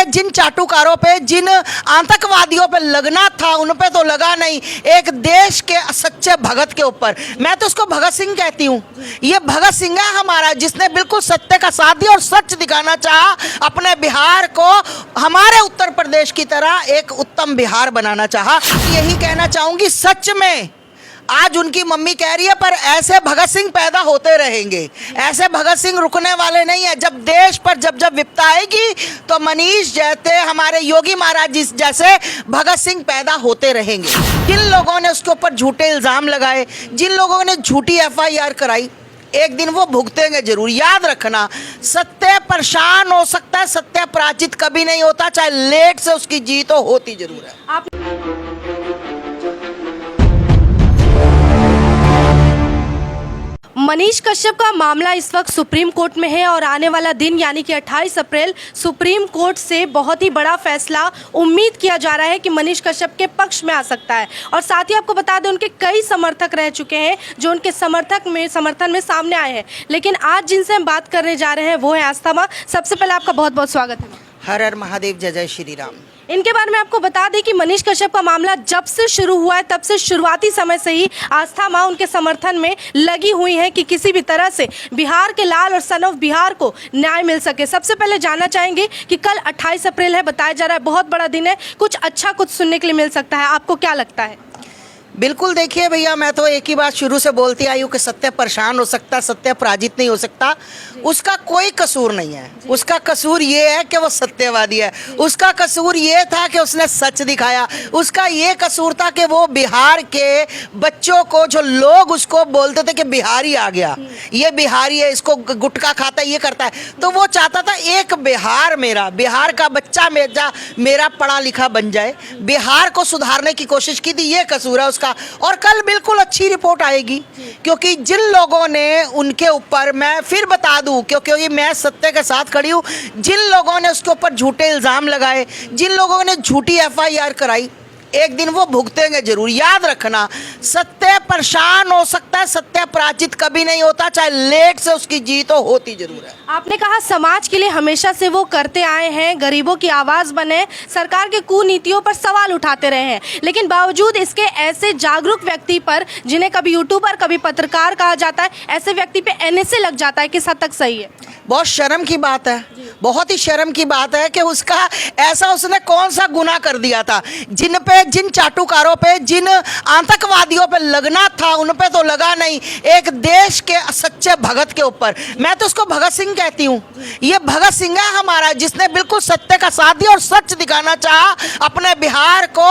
पे जिन चाटुकारों पे, जिन आतंकवादियों पे लगना था उन पे तो लगा नहीं, एक देश के सच्चे भगत के ऊपर। मैं तो उसको भगत सिंह कहती हूँ। ये भगत सिंह है हमारा, जिसने बिल्कुल सत्य का साथ दिया और सच दिखाना चाहा। अपने बिहार को हमारे उत्तर प्रदेश की तरह एक उत्तम बिहार बनाना चाहा। यही कहना चाहूंगी, सच में आज उनकी मम्मी कह रही है, पर ऐसे भगत सिंह पैदा होते रहेंगे, ऐसे भगत सिंह रुकने वाले नहीं है। जब देश पर जब विपदा आएगी तो मनीष जैसे, हमारे योगी महाराज जैसे भगत सिंह पैदा होते रहेंगे। जिन लोगों ने उसके ऊपर झूठे इल्जाम लगाए, जिन लोगों ने झूठी FIR कराई, एक दिन वो भुगतेंगे जरूर। याद रखना, सत्य परेशान हो सकता है, सत्य पराजित कभी नहीं होता, चाहे लेट से उसकी जीत हो, होती जरूर है। मनीष कश्यप का मामला इस वक्त सुप्रीम कोर्ट में है और आने वाला दिन यानी कि 28 अप्रैल सुप्रीम कोर्ट से बहुत ही बड़ा फैसला उम्मीद किया जा रहा है कि मनीष कश्यप के पक्ष में आ सकता है। और साथ ही आपको बता दें, उनके कई समर्थक रह चुके हैं जो उनके समर्थन में सामने आए हैं। लेकिन आज जिनसे हम बात करने जा रहे हैं वो है आस्था माँ। सबसे पहले आपका बहुत बहुत स्वागत है। हर हर महादेव, जय जय श्री राम। इनके बारे में आपको बता दें कि मनीष कश्यप का मामला जब से शुरू हुआ है तब से शुरुआती समय से ही आस्था माँ उनके समर्थन में लगी हुई है कि किसी भी तरह से बिहार के लाल और सन ऑफ बिहार को न्याय मिल सके। सबसे पहले जानना चाहेंगे कि कल 28 अप्रैल है, बताया जा रहा है बहुत बड़ा दिन है, कुछ अच्छा कुछ सुनने के लिए मिल सकता है, आपको क्या लगता है? बिल्कुल, देखिए भैया, मैं तो एक ही बात शुरू से बोलती आई हूँ कि सत्य परेशान हो सकता है, सत्य पराजित नहीं हो सकता। उसका कोई कसूर नहीं है। उसका कसूर ये है कि वो सत्यवादी है। उसका कसूर ये था कि उसने सच दिखाया। उसका ये कसूर था कि वो बिहार के बच्चों को, जो लोग उसको बोलते थे कि बिहारी आ गया, ये बिहारी है, इसको गुटखा खाता है, ये करता है, तो वो चाहता था एक बिहार मेरा, बिहार का बच्चा मेरा पढ़ा लिखा बन जाए, बिहार को सुधारने की कोशिश की थी। ये कसूर है उसका। और कल बिल्कुल अच्छी रिपोर्ट आएगी, क्योंकि जिन लोगों ने उनके ऊपर, मैं फिर बता दूं क्योंकि मैं सत्य के साथ खड़ी हूं, जिन लोगों ने उसके ऊपर झूठे इल्जाम लगाए, जिन लोगों ने झूठी FIR कराई, एक दिन वो भुगतेंगे जरूर। याद रखना, सत्य परेशान हो सकता है, सत्य पराजित कभी नहीं होता, चाहे लेट से उसकी जीत हो, होती जरूर है। आपने कहा समाज के लिए हमेशा से वो करते आए हैं, गरीबों की आवाज बने, सरकार के कुनीतियों पर सवाल उठाते रहे हैं, लेकिन बावजूद इसके ऐसे जागरूक व्यक्ति पर, जिन्हें कभी यूट्यूबर कभी पत्रकार कहा जाता है, ऐसे व्यक्ति पे NSA लग जाता है, किस हद तक सही है? बहुत शर्म की बात है, बहुत ही शर्म की बात है कि उसका ऐसा, उसने कौन सा गुनाह कर दिया था? जिन चाटुकारों पे, जिन आतंकवादियों पे लगना था उन पे तो लगा नहीं, एक देश के सच्चे भगत के ऊपर। मैं तो उसको भगत सिंह कहती हूँ। ये भगत सिंह है हमारा, जिसने बिल्कुल सत्य का साथ दिया और सच दिखाना चाहा। अपने बिहार को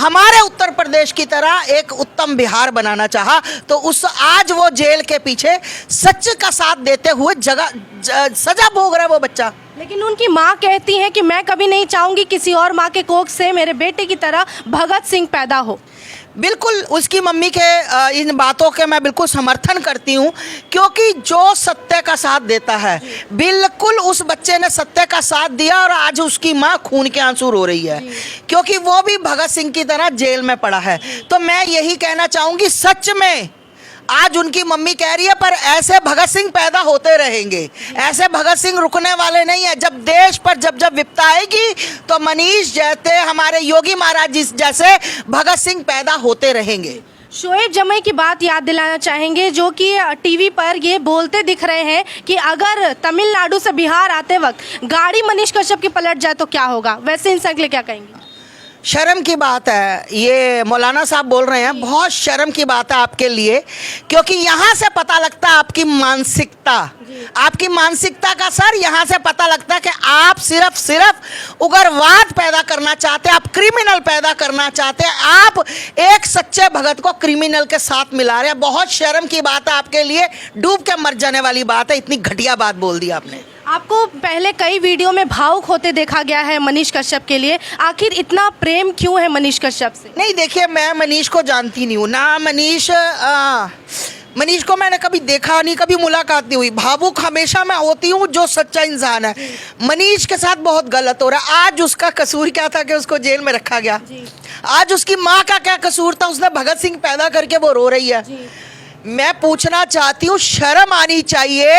हमारे उत्तर प्रदेश की तरह एक उत्तम बिहार बनाना चाहा। तो आज वो जेल के पीछे सच का साथ देते हुए सजा भोग रहा है वो बच्चा। लेकिन उनकी माँ कहती है कि मैं कभी नहीं चाहूंगी किसी और माँ के कोख से मेरे बेटे की तरह भगत सिंह पैदा हो। बिल्कुल, उसकी मम्मी के इन बातों के मैं बिल्कुल समर्थन करती हूँ, क्योंकि जो सत्य का साथ देता है, बिल्कुल उस बच्चे ने सत्य का साथ दिया और आज उसकी माँ खून के आंसू रो रही है, क्योंकि वो भी भगत सिंह की तरह जेल में पड़ा है। तो मैं यही कहना चाहूँगी, सच में आज उनकी मम्मी कह रही है, पर ऐसे भगत सिंह पैदा होते रहेंगे, ऐसे भगत सिंह रुकने वाले नहीं है। जब देश पर जब विपदा आएगी तो मनीष जैसे, हमारे योगी महाराज जैसे भगत सिंह पैदा होते रहेंगे। शोएब जमई की बात याद दिलाना चाहेंगे, जो कि टीवी पर ये बोलते दिख रहे हैं कि अगर तमिलनाडु से बिहार आते वक्त गाड़ी मनीष कश्यप की पलट जाए तो क्या होगा? वैसे इंसान के लिए क्या कहेंगे? शर्म की बात है, ये मौलाना साहब बोल रहे हैं, बहुत शर्म की बात है आपके लिए, क्योंकि यहाँ से पता लगता है आपकी मानसिकता का सर, यहाँ से पता लगता है कि आप सिर्फ उग्रवाद पैदा करना चाहते हैं, आप क्रिमिनल पैदा करना चाहते हैं, आप एक सच्चे भगत को क्रिमिनल के साथ मिला रहे हैं। बहुत शर्म की बात है आपके लिए, डूब के मर जाने वाली बात है। इतनी घटिया बात बोल दी आपने। आपको पहले कई वीडियो में भावुक होते देखा गया है मनीष कश्यप के लिए, आखिर इतना प्रेम क्यों है मनीष कश्यप से? नहीं, देखिए, मैं मनीष को जानती नहीं हूँ ना, मनीष को मैंने कभी देखा नहीं, कभी मुलाकात नहीं हुई। भावुक हमेशा मैं होती हूँ जो सच्चा इंसान है। मनीष के साथ बहुत गलत हो रहा है। आज उसका कसूर क्या था कि उसको जेल में रखा गया? आज उसकी माँ का क्या कसूर था? उसने भगत सिंह पैदा करके वो रो रही है। मैं पूछना चाहती हूँ, शर्म आनी चाहिए।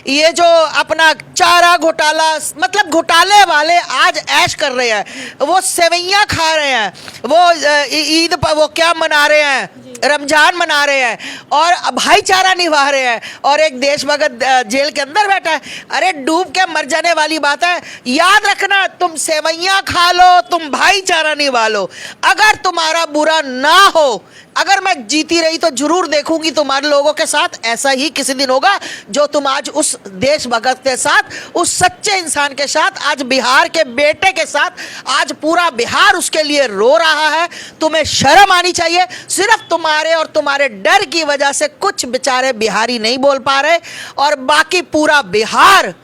ये जो अपना चारा घोटाला, मतलब घोटाले वाले आज ऐश कर रहे हैं, वो सेवैयाँ खा रहे हैं, वो ईद पर वो क्या मना रहे हैं, रमजान मना रहे हैं और भाईचारा निभा रहे हैं, और एक देशभक्त जेल के अंदर बैठा है। अरे डूब के मर जाने वाली बात है। याद रखना, तुम सेवैयाँ खा लो, तुम भाईचारा निभा लो, अगर तुम्हारा बुरा ना हो, अगर मैं जीती रही तो जरूर देखूंगी तुम्हारे लोगों के साथ ऐसा ही किसी दिन होगा जो तुम आज उस देशभक्त के साथ, उस सच्चे इंसान के साथ, आज बिहार के बेटे के साथ, आज पूरा बिहार उसके लिए रो रहा है। तुम्हें शर्म आनी चाहिए। सिर्फ तुम्हारे और तुम्हारे डर की वजह से कुछ बेचारे बिहारी नहीं बोल पा रहे, और बाकी पूरा बिहार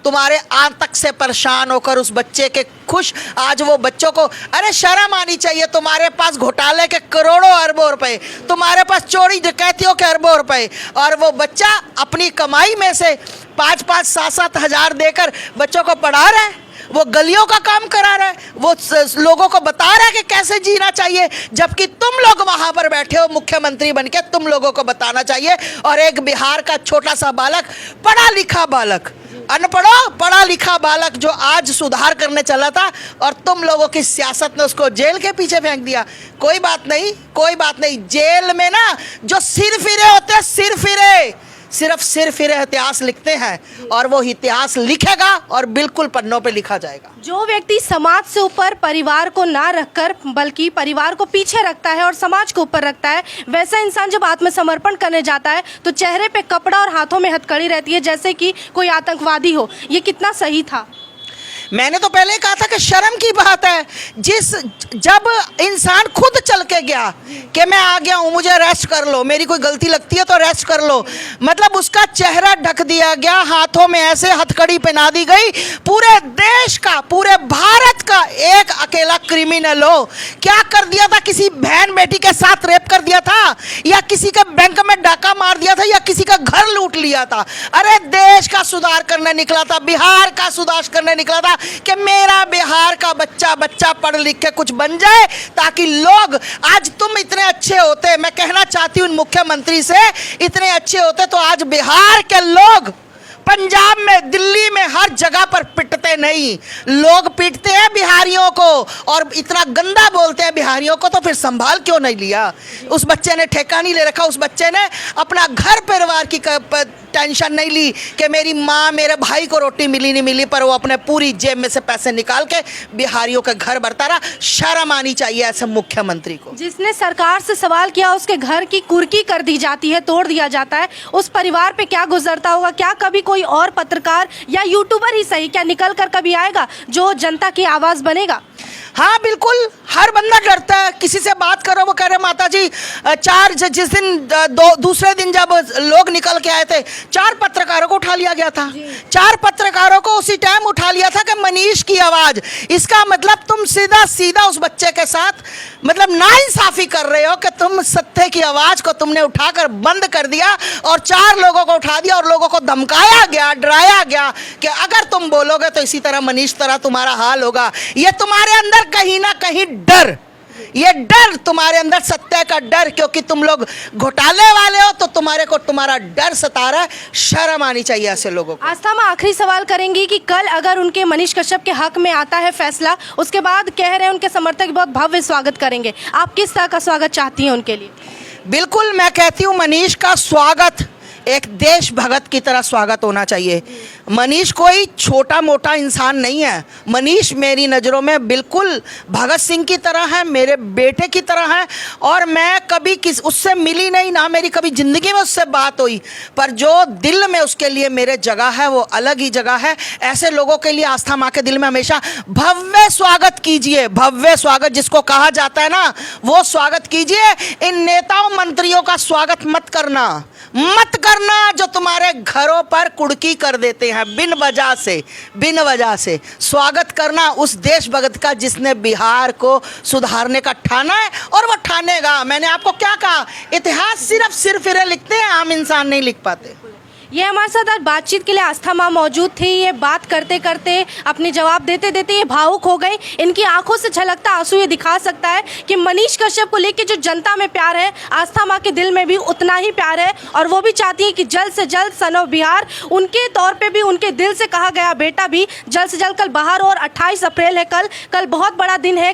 तुम्हारे आतंक से परेशान होकर उस बच्चे के खुश। आज वो बच्चों को, अरे शर्म आनी चाहिए। तुम्हारे पास घोटाले के करोड़ों अरबों रुपए, तुम्हारे पास चोरी डकैतियों के अरबों रुपए, और वो बच्चा अपनी कमाई में से 5-5, 7-7 हज़ार देकर बच्चों को पढ़ा रहा है, वो गलियों का काम करा रहा है, वो लोगों को बता रहा है कि कैसे जीना चाहिए, जबकि तुम लोग वहां पर बैठे हो मुख्यमंत्री बनके, तुम लोगों को बताना चाहिए। और एक बिहार का छोटा सा बालक, पढ़ा लिखा बालक, अनपढ़ो पढ़ा लिखा बालक, जो आज सुधार करने चला था, और तुम लोगों की सियासत ने उसको जेल के पीछे फेंक दिया। कोई बात नहीं, कोई बात नहीं। जेल में ना जो सिर फिरे होते हैं, सिर फिरे, सिर्फ सिर फिरे इतिहास लिखते हैं, और वो इतिहास लिखेगा और बिल्कुल पन्नों पे लिखा जाएगा। जो व्यक्ति समाज से ऊपर परिवार को ना रखकर बल्कि परिवार को पीछे रखता है और समाज को ऊपर रखता है, वैसा इंसान जब आत्मसमर्पण करने जाता है तो चेहरे पे कपड़ा और हाथों में हथकड़ी रहती है, जैसे कि कोई आतंकवादी हो। ये कितना सही था? मैंने तो पहले कहा था कि शर्म की बात है। जब इंसान खुद चल के गया कि मैं आ गया हूं, मुझे अरेस्ट कर लो, मेरी कोई गलती लगती है तो अरेस्ट कर लो, मतलब उसका चेहरा ढक दिया गया, हाथों में ऐसे हथकड़ी पहना दी गई। पूरे देश का, पूरे भारत का एक अकेला क्रिमिनल हो, क्या कर दिया था? किसी बहन बेटी के साथ रेप कर दिया था, या किसी के बैंक में डाका मार दिया था, या किसी का घर लूट लिया था? अरे देश का सुधार करने निकला था, बिहार का सुधार करने निकला था कि मेरा बिहार का बच्चा पढ़ लिख के कुछ बन जाए, ताकि लोग, आज तुम इतने अच्छे होते, मैं कहना चाहती हूँ मुख्यमंत्री से, इतने अच्छे होते तो आज बिहार के लोग पंजाब में, दिल्ली में, हर जगह पर पिटते नहीं। लोग पीटते हैं बिहारियों को और इतना गंदा बोलते हैं बिहारियों को, तो फिर संभाल क्यों नहीं लिया? उस बच्चे ने ठेका नहीं ले रखा, उस बच्चे ने अपना घर परिवार की टेंशन नहीं ली कि मेरी माँ, मेरे भाई को रोटी मिली नहीं मिली, पर वो अपने पूरी जेब में से पैसे निकाल के बिहारियों के घर भरता रहा। शर्म आनी चाहिए ऐसे मुख्यमंत्री को। जिसने सरकार से सवाल किया उसके घर की कुर्की कर दी जाती है, तोड़ दिया जाता है, उस परिवार पे क्या गुजरता होगा? क्या कभी कोई और पत्रकार या यूट्यूबर ही सही, क्या निकल कर कभी आएगा जो जनता की आवाज बनेगा? हाँ बिल्कुल, हर बंदा डरता है। किसी से बात करो, वो कह रहे माता जी जिस दिन दूसरे दिन जब लोग निकल के आए थे, 4 पत्रकारों को उठा लिया गया था। 4 पत्रकारों को उसी टाइम उठा लिया था कि मनीष की आवाज़। इसका मतलब तुम सीधा उस बच्चे के साथ मतलब नाइंसाफ़ी कर रहे हो कि तुम सत्य की आवाज़ को तुमने उठाकर बंद कर दिया और 4 लोगों को उठा दिया और लोगों को धमकाया गया, डराया गया कि अगर तुम बोलोगे तो इसी तरह मनीष तरह तुम्हारा हाल होगा। ये तुम्हारे अंदर कहीं ना कहीं डर, ये डर तुम्हारे अंदर, सत्य का डर, क्योंकि तुम लोग घोटाले वाले हो तो तुम्हारे को तुम्हारा डर सता रहा है। शर्म आनी चाहिए ऐसे लोगों को। आस्था, मैं आखिरी सवाल करेंगी कि कल अगर उनके मनीष कश्यप के हक में आता है फैसला, उसके बाद कह रहे हैं उनके समर्थक बहुत भव्य स्वागत करेंगे, आप किस तरह का स्वागत चाहती हैं उनके लिए? बिल्कुल, मैं कहती हूँ मनीष का स्वागत एक देशभक्त की तरह स्वागत होना चाहिए। मनीष कोई छोटा मोटा इंसान नहीं है। मनीष मेरी नज़रों में बिल्कुल भगत सिंह की तरह है, मेरे बेटे की तरह है, और मैं कभी उससे मिली नहीं, ना मेरी कभी ज़िंदगी में उससे बात हुई, पर जो दिल में उसके लिए मेरे जगह है वो अलग ही जगह है। ऐसे लोगों के लिए आस्था माँ के दिल में हमेशा भव्य स्वागत कीजिए, भव्य स्वागत जिसको कहा जाता है ना, वो स्वागत कीजिए। इन नेताओं मंत्रियों का स्वागत मत करना जो तुम्हारे घरों पर कुड़की कर देते हैं बिन वजह से। स्वागत करना उस देशभक्त का जिसने बिहार को सुधारने का ठाना है, और वो ठानेगा। मैंने आपको क्या कहा, इतिहास सिर्फ सिर फिरे लिखते हैं, आम इंसान नहीं लिख पाते। ये हमारे साथ आज बातचीत के लिए आस्था माँ मौजूद थी। ये बात करते करते अपने जवाब देते देते ये भावुक हो गई। इनकी आंखों से छलकता आंसू ये दिखा सकता है कि मनीष कश्यप को लेकर जो जनता में प्यार है, आस्था माँ के दिल में भी उतना ही प्यार है और वो भी चाहती है कि जल्द से जल्द सन ऑफ बिहार उनके तौर पे भी, उनके दिल से कहा गया बेटा भी जल्द से जल्द कल बाहर हो। और 28 अप्रैल है, कल बहुत बड़ा दिन है।